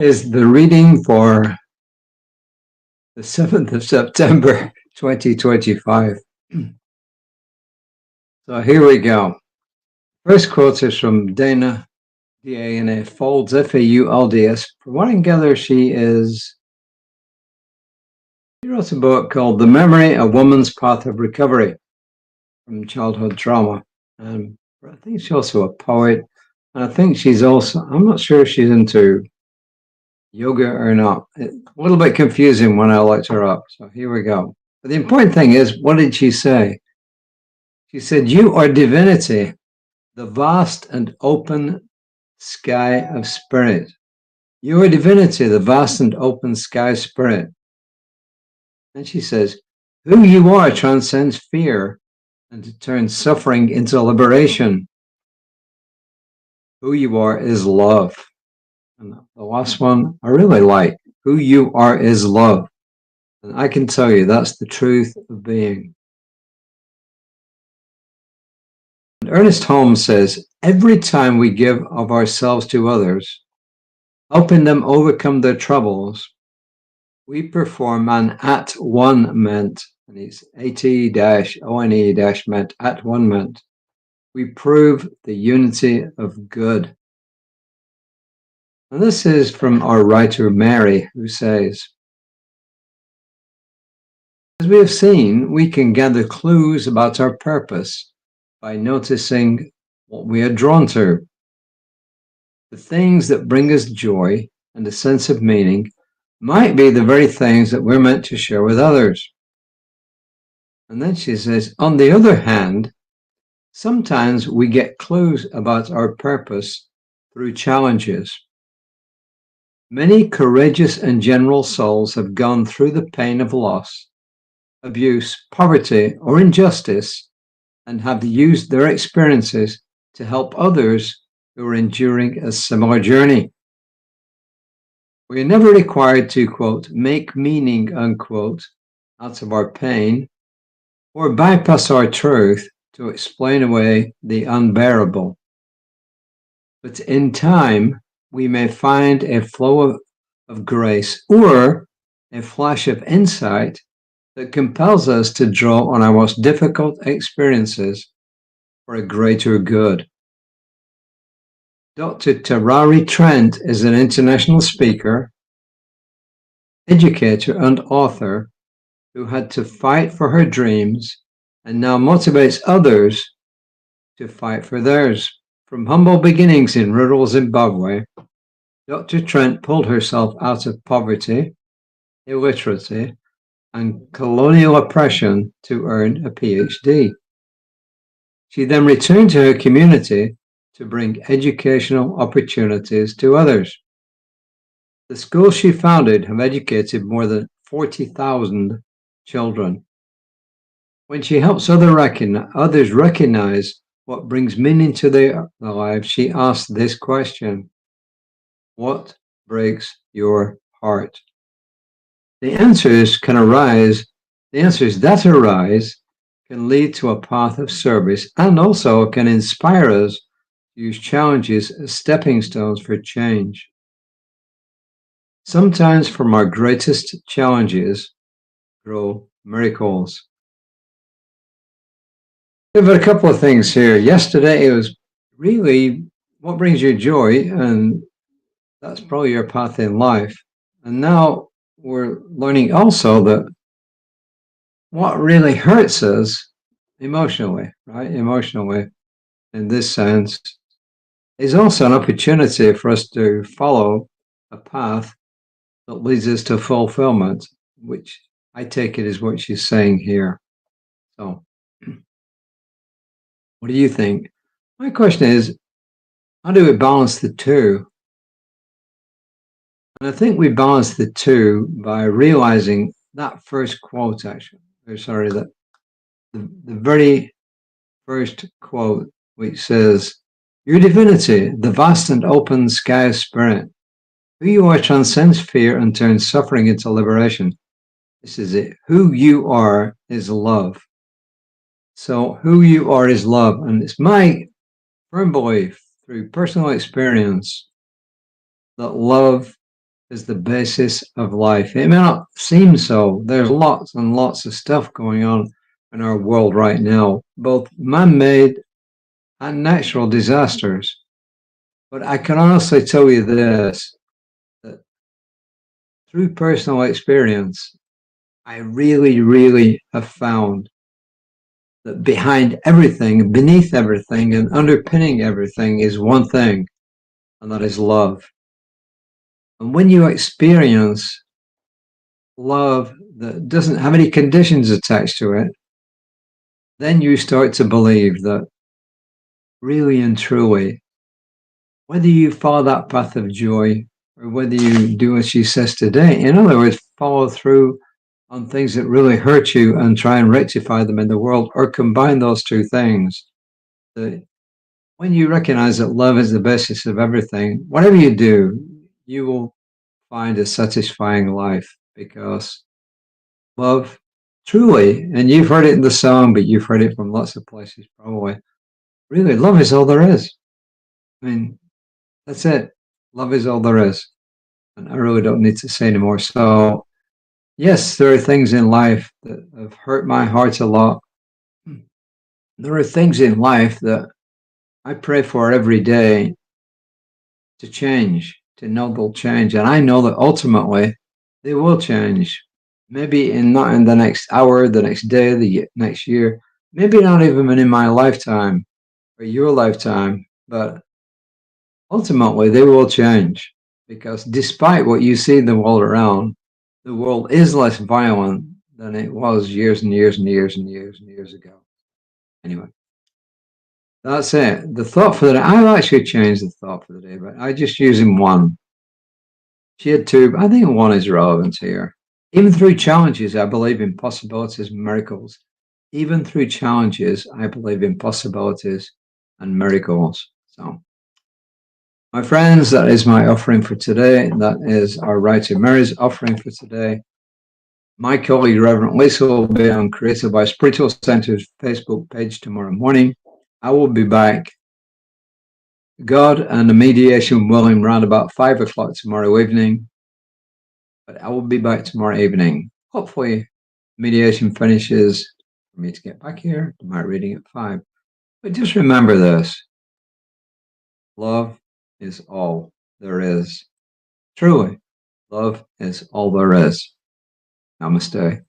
Is the reading for the 7th of September, 2025. So here we go. First quote is from Dana, D-A-N-A, Folds, F-A-U-L-D-S. From what I can gather, she wrote a book called The Memory, A Woman's Path of Recovery from Childhood Trauma. And I think she's also a poet. And I think she's also, I'm not sure if she's into yoga or not. It's a little bit confusing when I looked her up. So here we go. But the important thing is, what did she say? She said, "You are divinity, the vast and open sky of spirit. You are divinity, the vast and open sky of spirit." And she says, "Who you are transcends fear and turns suffering into liberation. Who you are is love." And the last one I really like. Who you are is love. And I can tell you that's the truth of being. And Ernest Holmes says, "Every time we give of ourselves to others, helping them overcome their troubles, we perform an at-one-ment," and it's AT-ONE-ment, at-one-ment. We prove the unity of good. And this is from our writer Mary, who says, "As we have seen, we can gather clues about our purpose by noticing what we are drawn to. The things that bring us joy and a sense of meaning might be the very things that we're meant to share with others." And then she says, "On the other hand, sometimes we get clues about our purpose through challenges. Many courageous and general souls have gone through the pain of loss, abuse, poverty, or injustice, and have used their experiences to help others who are enduring a similar journey. We are never required to, quote, make meaning, unquote, out of our pain, or bypass our truth to explain away the unbearable. But in time, we may find a flow of grace or a flash of insight that compels us to draw on our most difficult experiences for a greater good." Dr. Tarari Trent is an international speaker, educator, and author who had to fight for her dreams and now motivates others to fight for theirs. From humble beginnings in rural Zimbabwe, Dr. Trent pulled herself out of poverty, illiteracy, and colonial oppression to earn a PhD. She then returned to her community to bring educational opportunities to others. The schools she founded have educated more than 40,000 children. When she helps others recognize what brings meaning to their lives, she asks this question: what breaks your heart? The answers that arise can lead to a path of service and also can inspire us to use challenges as stepping stones for change. Sometimes from our greatest challenges grow miracles. We've got a couple of things here. Yesterday it was really what brings you joy, and that's probably your path in life. And now we're learning also that what really hurts us emotionally, right? Emotionally, in this sense, is also an opportunity for us to follow a path that leads us to fulfillment, which I take it is what she's saying here. So, what do you think? My question is, how do we balance the two? And I think we balance the two by realizing that first quote, actually, that the very first quote, which says, "Your divinity, the vast and open sky of spirit. Who you are transcends fear and turns suffering into liberation." This is it. Who you are is love. So who you are is love. And it's my firm belief through personal experience that love is the basis of life. It may not seem so. There's lots and lots of stuff going on in our world right now, both man-made and natural disasters. But I can honestly tell you this, that through personal experience, I really, really have found that behind everything, beneath everything, and underpinning everything is one thing, and that is love. And when you experience love that doesn't have any conditions attached to it, then you start to believe that really and truly, whether you follow that path of joy or whether you do as she says today, in other words, follow through on things that really hurt you and try and rectify them in the world, or combine those two things, that when you recognize that love is the basis of everything, whatever you do, you will find a satisfying life, because love, truly, and you've heard it in the song, but you've heard it from lots of places probably, really, love is all there is. I mean, that's it. Love is all there is. And I really don't need to say anymore. So, yes, there are things in life that have hurt my heart a lot. There are things in life that I pray for every day to change, to know they'll change. And I know that ultimately they will change. Maybe not in the next hour, the next day, the next year, maybe not even in my lifetime or your lifetime, but ultimately they will change, because despite what you see in the world around, the world is less violent than it was years and years and years and years and years ago. Anyway, that's it. The thought for the day, I've actually changed the thought for the day, but I just using one. She had two, I think one is relevant here. Even through challenges, I believe in possibilities and miracles. Even through challenges, I believe in possibilities and miracles. So, my friends, that is my offering for today. That is our writer Mary's offering for today. My colleague, Reverend Lisa, will be on Created by Spiritual Center's Facebook page tomorrow morning. I will be back, God and the mediation willing, round about 5 o'clock tomorrow evening. But I will be back tomorrow evening. Hopefully, mediation finishes for me to get back here to my reading at 5. But just remember this: love is all there is. Truly, love is all there is. Namaste.